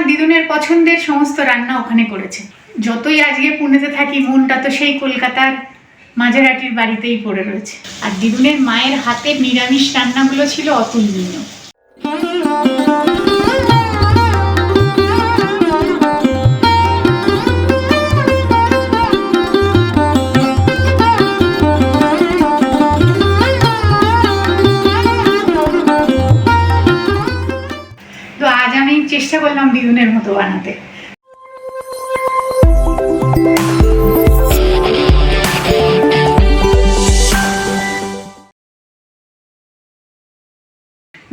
আমার দিদুনের পছন্দের সমস্ত রান্না ওখানে করেছে। যতই আজকে পুনেতে থাকি, মনটা তো সেই কলকাতার মাঝেরহাটির বাড়িতেই পড়ে রয়েছে। আর দিদুনের মায়ের হাতের নিরামিষ রান্নাগুলো ছিল অতুলনীয়। তো আজ আমি চেষ্টা করলাম দিদুনের মতো বানাতে।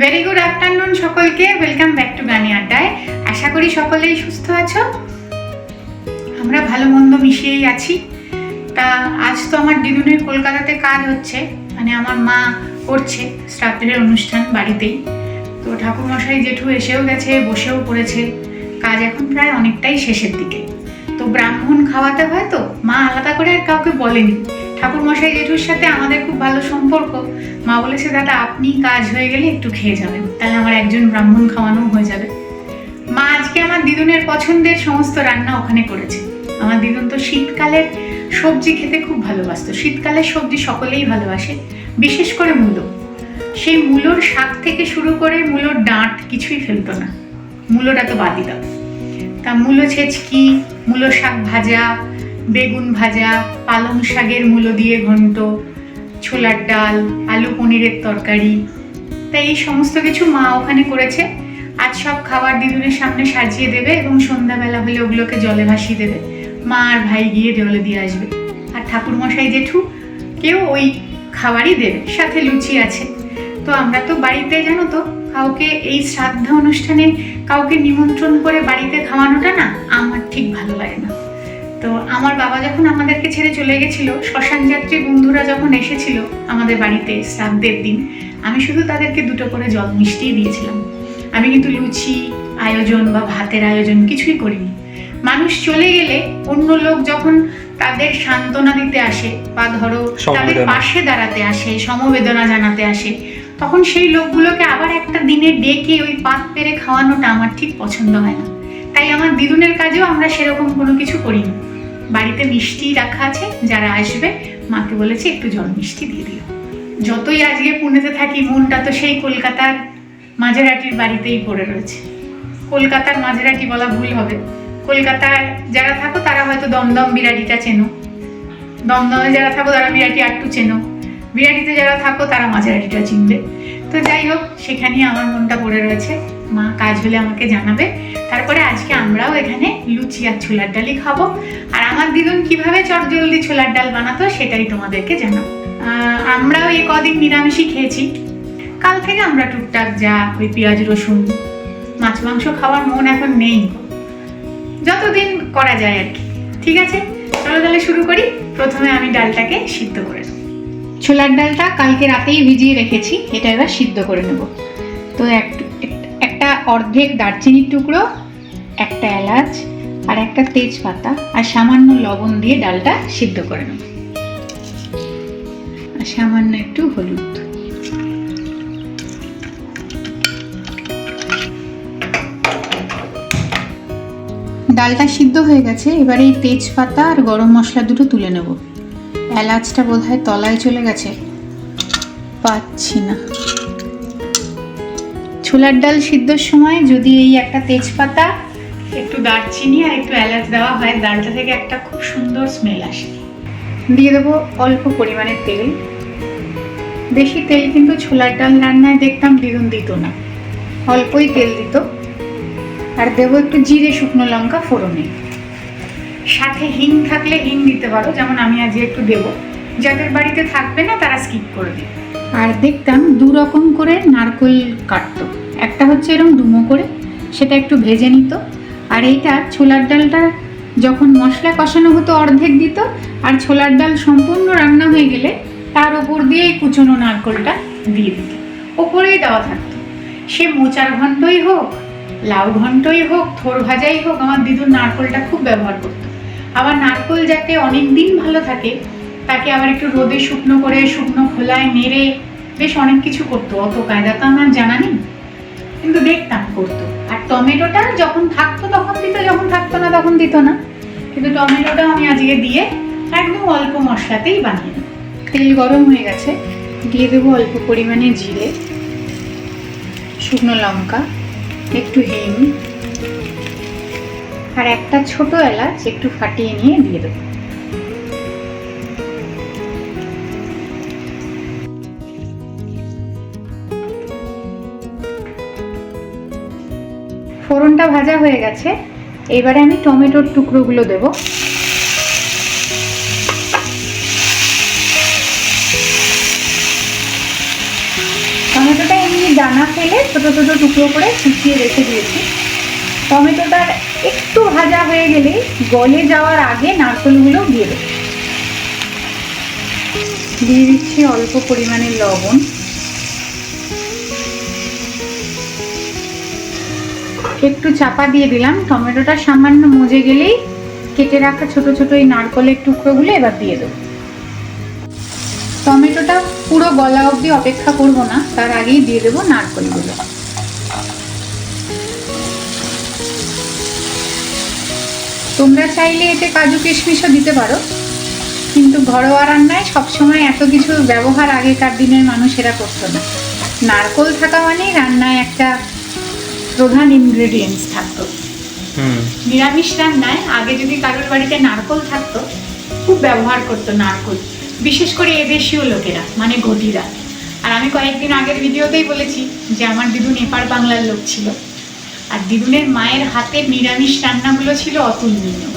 ভেরি গুড আফটারনুন সকলকে, ওয়েলকাম ব্যাক টু গানি আড্ডায়। আশা করি সকলেই সুস্থ আছো। আমরা ভালো মন্দ মিশিয়েই আছি। তা আজ তো আমার দিদুনের কলকাতাতে কাজ হচ্ছে, মানে আমার মা করছে শ্রাদ্ধের অনুষ্ঠান বাড়িতেই। তো ঠাকুরমশাই জেঠু এসেও গেছে, বসেও পড়েছে। কাজ এখন প্রায় অনেকটাই শেষের দিকে। তো ব্রাহ্মণ খাওয়াতে হয়, তো মা আলাদা করে আর কাউকে বলেনি। ঠাকুরমশাই জেঠুর সাথে আমাদের খুব ভালো সম্পর্ক। মা বলেছে, দাদা আপনি কাজ হয়ে গেলে একটু খেয়ে যাবেন, তাহলে আমার একজন ব্রাহ্মণ খাওয়ানো হয়ে যাবে। মা আজকে আমার দিদুনের পছন্দের সমস্ত রান্না ওখানে করেছে। আমার দিদুন তো শীতকালের সবজি খেতে খুব ভালোবাসতো। শীতকালের সবজি সকলেই ভালোবাসে, বিশেষ করে মূলো। সেই মূলোর শাক থেকে শুরু করে মূলোর ডাঁট কিছুই ফেলতো না, মূলোটা তো বাদই দাও। তা মূলো ছেচকি, মূলো শাক ভাজা, বেগুন ভাজা, পালং শাকের মূলো দিয়ে ঘন্ট, ছোলার ডাল, আলু পনিরের তরকারি। তাই এই সমস্ত কিছু মা ওখানে করেছে। আজ সব খাবার দিদুনের সামনে সাজিয়ে দেবে এবং সন্ধ্যাবেলা হলে ওগুলোকে জলে ভাসিয়ে দেবে। মা আর ভাই গিয়ে জলে দিয়ে আসবে। আর ঠাকুরমশাই জেঠু কেউ ওই খাবারই দেবে, সাথে লুচি আছে। তো আমরা তো বাড়িতে, জানো তো, কাউকে এই শ্রাদ্ধ অনুষ্ঠানে কাউকে নিমন্ত্রণ করে বাড়িতে খাওয়ানোটা না আমার ঠিক ভালো লাগে না। তো আমার বাবা যখন আমাদেরকে ছেড়ে চলে গেছিল, শ্মশান যাত্রী বন্ধুরা যখন এসেছিল আমাদের বাড়িতে শ্রাদ্ধের দিন, আমি শুধু তাদেরকে দুটো করে জল মিষ্টিই দিয়েছিলাম। আমি কিন্তু লুচি আয়োজন বা ভাতের আয়োজন কিছুই করিনি। মানুষ চলে গেলে অন্য লোক যখন তাদের সান্ত্বনা দিতে আসে বা ধরো তাদের পাশে দাঁড়াতে আসে, সমবেদনা জানাতে আসে, তখন সেই লোকগুলোকে আবার একটা দিনে ডেকে ওই পাত পেরে খাওয়ানোটা আমার ঠিক পছন্দ হয় না। তাই আমার দিদুনের কাজেও আমরা সেরকম কোনো কিছু করিনি। বাড়িতে মিষ্টি রাখা আছে, যারা আসবে মাকে বলেছে একটু জল মিষ্টি দিয়ে দিও। যতই আজকে পুনেতে থাকি, মনটা তো সেই কলকাতার মাঝেরহাটির বাড়িতেই পড়ে রয়েছে। কলকাতার মাঝেরহাটি বলা ভুল হবে। কলকাতায় যারা থাকো তারা হয়তো দমদম বিরাটিটা চেনো, দমদমে যারা থাকো তারা বিরাটি আটটু চেনো, বিরাটিতে যারা থাকো তারা মাঝেরহাটিটা চিনবে। তো যাই হোক, সেখানেই আমার মনটা পড়ে রয়েছে। মা কাজ হলে আমাকে জানাবে। তারপরে আজকে আমরাও এখানে লুচি আর ছোলার ডালই খাবো। আর আমার দিদুন কিভাবে চটজলদি ছোলার ডাল বানাতো সেটাই তোমাদেরকে জানাবো। আমরাও এই কদিন নিরামিষই খেয়েছি। কাল থেকে আমরা টুকটাক যা ওই পেঁয়াজ রসুন মাছ মাংস খাওয়ার মন এখন নেই, যতদিন করা যায় আর কি। ঠিক আছে, চলো তাহলে শুরু করি। প্রথমে আমি ডালটাকে সিদ্ধ করে নেব। ছোলার ডালটা কালকে রাতেই ভিজিয়ে রেখেছি, এটা এবার সিদ্ধ করে নেব। তো একটা অর্ধেক দারচিনির টুকরো, একটা এলাচ আর একটা তেজপাতা আর সামান্য লবণ দিয়ে ডালটা সিদ্ধ করে নেব। আর সামান্য একটু হলুদ। ডালটা সিদ্ধ হয়ে গেছে। এবার এই তেজপাতা আর গরম মশলা দুটো তুলে নেব। এলাচটা বোধহয় তলায় চলে গেছে, পাচ্ছি না। ছোলার ডাল সিদ্ধর সময় যদি এই একটা তেজপাতা, একটু দারচিনি আর একটু এলাচ দেওয়া হয়, ডালটা থেকে একটা খুব সুন্দর স্মেল আসে। দিয়ে দেবো অল্প পরিমাণে তেল। বেশি তেল কিন্তু ছোলার ডাল রান্নায় দেখতাম দিদুন দিত না, অল্পই তেল দিত। আর দেবো একটু জিরে শুকনো লঙ্কা ফোড়নে। সাথে হিং থাকলে হিং দিতে পারো, যেমন আমি আজকে একটু দেবো। যাদের বাড়িতে থাকবে না তারা স্কিপ করে দিই। আর দেখতাম দু রকম করে নারকেল কাটতো। একটা হচ্ছে এরকম ডুমো করে, সেটা একটু ভেজে নিত। আর এইটা ছোলার ডালটা যখন মশলা কষানো হতো অর্ধেক দিত, আর ছোলার ডাল সম্পূর্ণ রান্না হয়ে গেলে তার ওপর দিয়ে এই কুচনো নারকেলটা দিয়ে দিত। ওপরেই দেওয়া থাকতো। সে মোচার ঘন্টই হোক, লাউ ঘন্টই হোক, থোর ভাজাই হোক, আমার দিদুর নারকেলটা খুব ব্যবহার করতো। আবার নারকেল যাতে অনেক দিন ভালো থাকে তাকে আবার একটু রোদে শুকনো করে, শুকনো খোলায় নেড়ে বেশ অনেক কিছু করতো। অত কায়দা তো আমার জানা নেই, কিন্তু দেখতাম করতো। আর টমেটোটা যখন থাকতো তখন দিত, যখন থাকতো না তখন দিত না, কিন্তু টমেটোটা আমি আজকে দিয়ে একদম অল্প মশলাতেই বানিয়ে নেব। তেল গরম হয়ে গেছে, দিয়ে দেবো অল্প পরিমাণে জিরে, শুকনো লঙ্কা, একটু হিং আর একটা ছোট এলাচ একটু ফাটিয়ে নিয়ে দিয়ে দেবো। ফোড়নটা ভাজা হয়ে গেছে, এবারে আমি টমেটোর টুকরোগুলো দেব। টমেটোটা এমনি দানা ফেলে ছোট ছোট টুকরো করে কুচিয়ে রেখে দিয়েছি। টমেটোটা একটু ভাজা হয়ে গেলে গলে যাওয়ার আগে নারকেলগুলো দিয়ে দেব। দিয়ে দিচ্ছি অল্প পরিমাণে লবণ, একটু চাপা দিয়ে দিলাম। টমেটোটা সামান্য মজে গেলেই কেটে রাখা ছোট ছোট এই নারকেলের টুকরোগুলো এবার দিয়ে দেবো। টমেটোটা পুরো গলা অবধি অপেক্ষা করব না, তার আগেই দিয়ে দেবো নারকেলগুলো। তোমরা চাইলে এতে কাজু কিশমিশও দিতে পারো, কিন্তু ঘরোয়া রান্নায় সবসময় এত কিছু ব্যবহার আগেকার দিনের মানুষেরা করতো না। নারকেল থাকা মানেই রান্নায় একটা প্রধান ইনগ্রেডিয়েন্টস থাকতো। নিরামিষ রান্নায় আগে যদি কারোর বাড়িতে নারকেল থাকতো খুব ব্যবহার করতো নারকেল, বিশেষ করে এদেশীয় লোকেরা মানে ঘটিরা। আর আমি কয়েকদিন আগের ভিডিওতেই বলেছি যে আমার দিদুন এপার বাংলার লোক ছিল, আর দিদুনের মায়ের হাতের নিরামিষ রান্নাগুলো ছিল অতুলনীয়।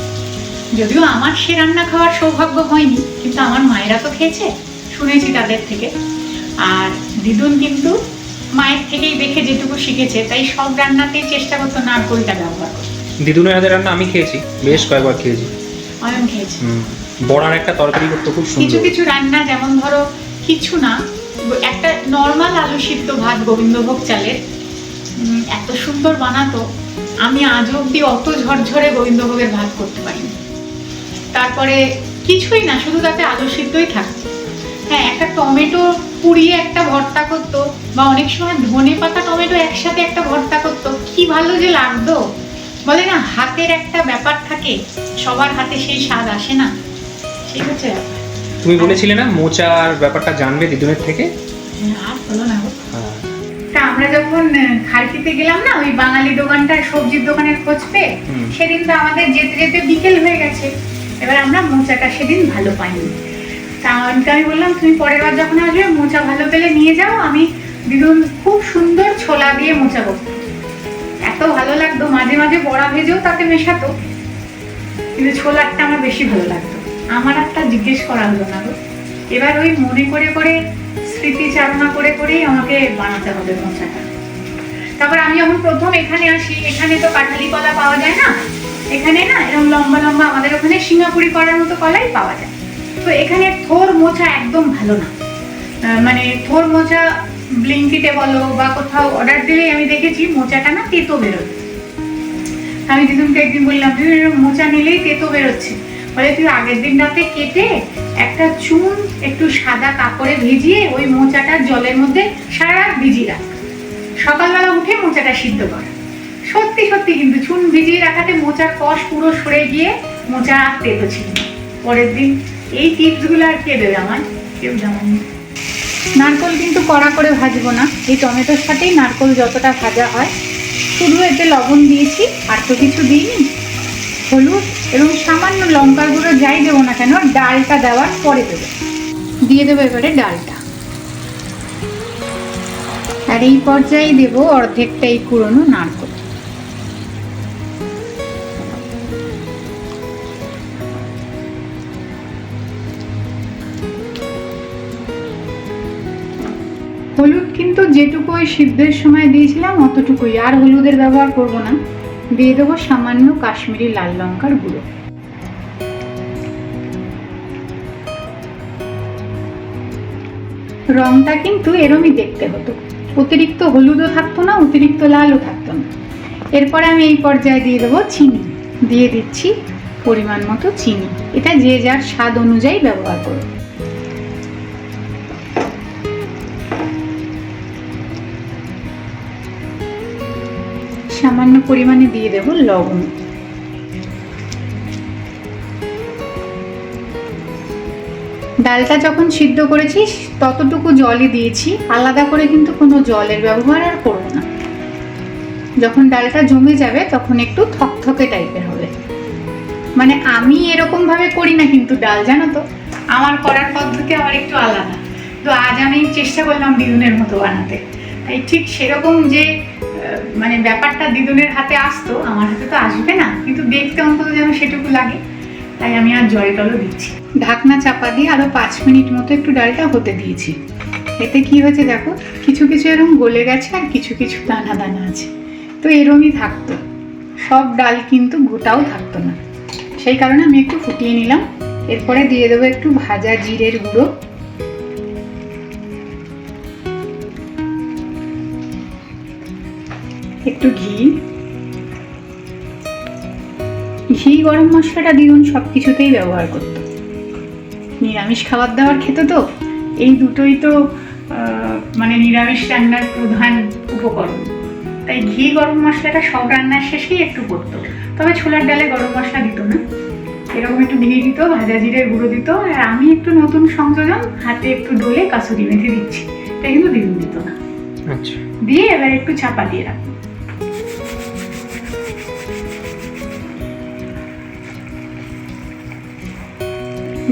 যদিও আমার সে রান্না খাওয়ার সৌভাগ্য হয়নি, কিন্তু আমার মায়েরা তো খেয়েছে, শুনেছি তাদের থেকে। আর দিদুন কিন্তু মায়ের থেকেই দেখে যেটুকু শিখেছে, তাই সব রান্নাতেই চেষ্টা করতো নারকেলটা ব্যবহার করতে। দিদুনের হাতের রান্না আমি খেয়েছি, বেশ কয়েকবার খেয়েছি। আমি খেয়েছি। বড়ার একটা তরকারি করতে খুব সুন্দর। কিছু কিছু রান্না, যেমন ধরো কিছু না, একটা নর্মাল আলু সিদ্ধ ভাত গোবিন্দভোগ চালের এত সুন্দর বানাতো, আমি আজও অব্দি অত ঝরঝরে গোবিন্দভোগের ভাত করতে পারিনি। তারপরে কিছুই না, শুধু তাতে আলু সিদ্ধই থাকতো। হ্যাঁ, একটা টমেটো পুড়িয়ে একটা ভর্তা করতো, বা অনেক সময় ধনে পাতা টমেটো একসাথে একটা ভর্তা করতো, কি ভালো যে লাগতো। বলে না, হাতের একটা ব্যাপার থাকে, সবার হাতে সেই স্বাদ আসে না, সেই হচ্ছে ব্যাপার। তুমি বলেছিলে না মোচার ব্যাপারটা জানবে দিদুনের থেকে? আর হলো না। তা আমরা যখন খালকিতে গেলাম না, ওই বাঙালি দোকানটার সবজির দোকানের খোঁজ পেয়ে, সেদিন তো আমাদের যেতে যেতে বিকেল হয়ে গেছে। এবার আমরা মোচাটা সেদিন ভালো পাইনি। তা আমি বললাম, তুমি পরের বার যখন আসবে মোচা ভালো পেলে নিয়ে যাও। আমি দিদুন খুব সুন্দর ছোলা দিয়ে মোচা করতো, এত ভালো লাগতো। মাঝে মাঝে বড়া ভেজেও তাতে মেশাতো, কিন্তু ছোলারটা আমার বেশি ভালো লাগতো। আমার একটা জিজ্ঞেস করা হলো না গো। এবার ওই মনে করে করে স্মৃতিচারণা করে করেই আমাকে বানাতে হবে মোচাটা। তারপর আমি যখন প্রথম এখানে আসি, এখানে তো কাঁঠালি কলা পাওয়া যায় না, এখানে না এরকম লম্বা লম্বা আমাদের ওখানে সিঙ্গাপুরি করার মতো কলাই পাওয়া যায়। তো এখানে থোর মোচা একদম ভালো না, মানে থোর মোচা ব্লিঙ্কিটে বলো বা কোথাও অর্ডার দিলেই আমি দেখেছি মোচাটা না তেতো বেরোয়। আমি দিদুনকে একদিন বললাম, তুই মোচা নিলেই তেতো বেরোচ্ছে। বলে, তুই আগের দিন রাতে কেটে একটা চুন একটু সাদা কাপড়ে ভিজিয়ে ওই মোচাটা জলের মধ্যে সারা রাত ভিজিয়ে রাখ, সকালবেলা উঠে মোচাটা সিদ্ধ কর। সত্যি সত্যি কিন্তু চুন ভিজিয়ে রাখাতে মোচার কষ পুরো সরে গিয়ে মোচা আর তেতো ছিল না পরের দিন। এই টিপসগুলো আর কে দেবে আমার? কেউ জানেনি। নারকেল কিন্তু কড়া করে ভাজবো না, এই টমেটোর সাথেই নারকেল যতটা ভাজা হয়। শুধু এতে লবণ দিয়েছি, আর তো কিছু দিইনি। হলুদ এবং সামান্য লঙ্কার গুঁড়ো যাই দেবো না কেন, ডালটা দেওয়ার পরে দেবো। দিয়ে দেবো এবারে ডালটা, আর এই পর্যায়ে দেবো অর্ধেকটা এই কুড়োনো নারকেল। হলুদ কিন্তু যেটুকু ওই সিদ্ধের সময় দিয়েছিলাম অতটুকুই, আর হলুদের ব্যবহার করব না। দিয়ে দেবো সামান্য কাশ্মীরি লাল লঙ্কার গুঁড়ো। রংটা কিন্তু এরমই দেখতে হতো, অতিরিক্ত হলুদও থাকতো না, অতিরিক্ত লালও থাকতো না। এরপরে আমি এই পর্যায়ে দিয়ে দেবো চিনি। দিয়ে দিচ্ছি পরিমাণ মতো চিনি, এটা যে যার স্বাদ অনুযায়ী ব্যবহার করো। সামান্য পরিমাণে দিয়ে দেব লবণ। ডালটা যখন সিদ্ধ করেছি ততটুকু জলই দিয়েছি, আলাদা করে কিন্তু কোনো জলের ব্যবহার আর করব না। যখন ডালটা জমে যাবে তখন একটু থকথকে টাইপের হবে। মানে আমি এরকম ভাবে করি না কিন্তু ডাল, জানো তো, আমার করার পদ্ধতি আবার একটু আলাদা। তো আজ আমি চেষ্টা করলাম দিদুনের মতো বানাতে, তাই ঠিক সেরকম যে মানে ব্যাপারটা দিদুনের হাতে আসতো আমার হাতে তো আসবে না, কিন্তু দেখতে অন্তত যেন সেটুকু লাগে, তাই আমি আর জল টলও দিচ্ছি। ঢাকনা চাপা দিয়ে আরো 5 মিনিট মতো একটু ডালটা হতে দিয়েছি। এতে কি হয়েছে দেখো, কিছু কিছু এরকম গলে গেছে আর কিছু কিছু দানা দানা আছে। তো এরমই থাকতো, সব ডাল কিন্তু গোটাও থাকতো না, সেই কারণে আমি একটু ফুটিয়ে নিলাম। এরপরে দিয়ে দেবো একটু ভাজা জিরের গুঁড়ো, একটু ঘি। গরম মশলাটা দিদুন সব কিছুতেই ব্যবহার করত, নিরামিষ খাবার দাবার খেত, তো এই দুটোই তো মানে নিরামিষ রান্নার প্রধান উপকরণ। তাই ঘি গরম মশলাটা সব রান্নার শেষেই একটু পড়তো, তবে ছোলার ডালে গরম মশলা দিত না, এরকম একটু ঘি দিত, ভাজা জিরের গুঁড়ো দিত, আর আমি একটু নতুন সংযোজন হাতে একটু ডলে কাসুরি মেথি দিচ্ছি, এটা কিন্তু দিদুন দিত না। আচ্ছা, দিয়ে এবার একটু চাপা দিয়ে রাখবো।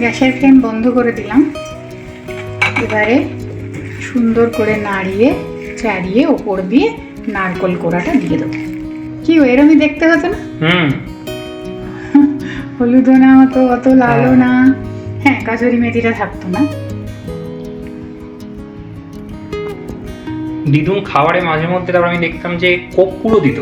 গ্যাসের ফ্লেম বন্ধ করে দিলাম। এবারে সুন্দর করে নাড়িয়ে চাড়িয়ে ওপর দিয়ে নারকোল কোড়াটা দিয়ে দেবো। কি এরমই দেখতে হতো না? হলুদও না হতো, অত লালও না। হ্যাঁ, কাসুরি মেথিটা থাকতো না। দিদুন খাবারে মাঝে মধ্যে তারপর আমি দেখতাম যে কর্পূরও দিত।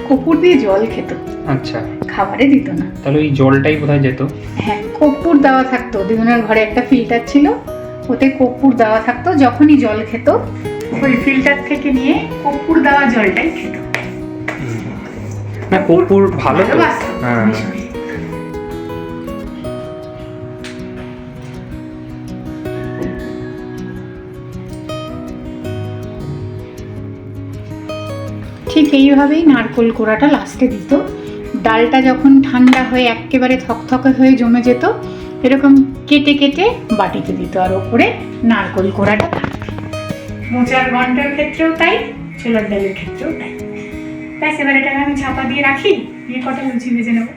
কর্পূর দিয়ে জল খেত, আচ্ছা, খাবারে দিত না। তাহলে ওই জলটাই কোথায় যেত? হ্যাঁ, কর্পূর দেওয়া থাকতো। দিদুনের ঘরে একটা ফিল্টার ছিল, ওতে কর্পূর দেওয়া থাকতো। যখনই জল খেত ওই ফিল্টার থেকে নিয়ে কর্পূর দেওয়া জলটাই খেত। না, কর্পূর ভালো তো। হ্যাঁ, ঠিক এইভাবেই নারকোল কোড়াটা লাস্টে দিত। ডালটা যখন ঠান্ডা হয়ে একেবারে থকথকে হয়ে জমে যেত, এরকম কেটে কেটে বাটিতে দিত, আর ওপরে নারকোল কোড়াটা থাকতো। মোচার ঘন্টার ক্ষেত্রেও তাই, ছোলার ডালের ক্ষেত্রেও তাই। ব্যাস, এবার এটাকে আমি চাপা দিয়ে রাখি, দিয়ে কটা লুচি ভেজে নেবো।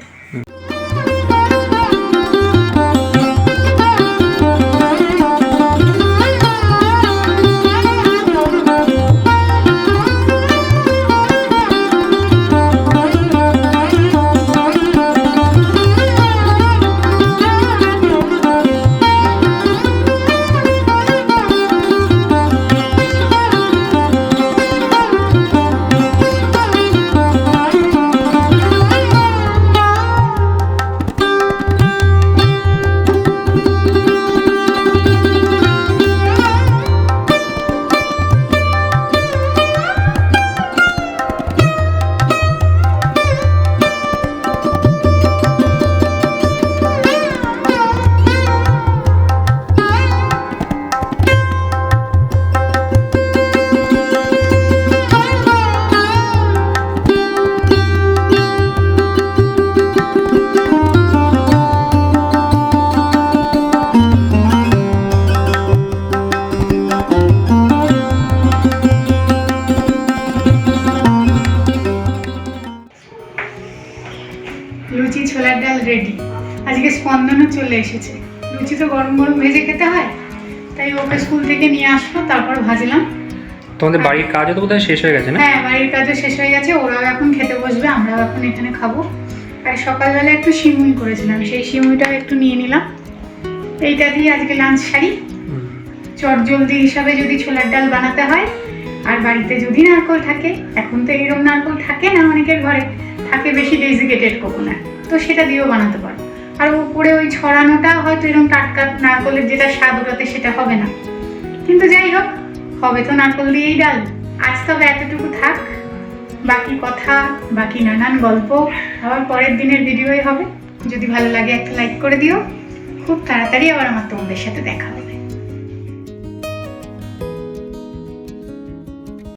লুচি ছোলার ডাল রেডি। আজকে স্পন্দনও চলে এসেছে। লুচি তো গরম গরম ভেজে খেতে হয়, তাই ওকে স্কুল থেকে নিয়ে আসলো, তারপর ভাজলাম। তোমাদের বাড়ির কাজও তো বোধহয় শেষ হয়ে গেছে না? হ্যাঁ, বাড়ির কাজও শেষ হয়ে গেছে, ওরাও এখন খেতে বসবে, আমরাও এখন এখানে খাবো। আর সকালবেলা একটু সিমুই করেছিলাম, সেই সিমুইটাও একটু নিয়ে নিলাম। এইটা দিয়ে আজকে লাঞ্চ সারি। চটজলদি হিসাবে যদি ছোলার ডাল বানাতে হয়, আর বাড়িতে যদি নারকোল থাকে, এখন তো এইরকম নারকোল থাকে না অনেকের ঘরে, থাকে বেশি ডেজিকেটেড কোকোনাট, তো সেটা দিয়েও বানাতে পারো। আর উপরে ওই ছড়ানোটা হয়তো এরকম টাটকা নারকোলের যেটা স্বাদ ওটাতে সেটা হবে না, কিন্তু যাই হোক, হবে তো নারকোল দিয়েই ডাল। আজ তবে এতটুকু থাক, বাকি কথা, বাকি নানান গল্প আবার পরের দিনের ভিডিওই হবে। যদি ভালো লাগে একটা লাইক করে দিও, খুব তাড়াতাড়ি আবার আমার তোমাদের সাথে দেখা হবে।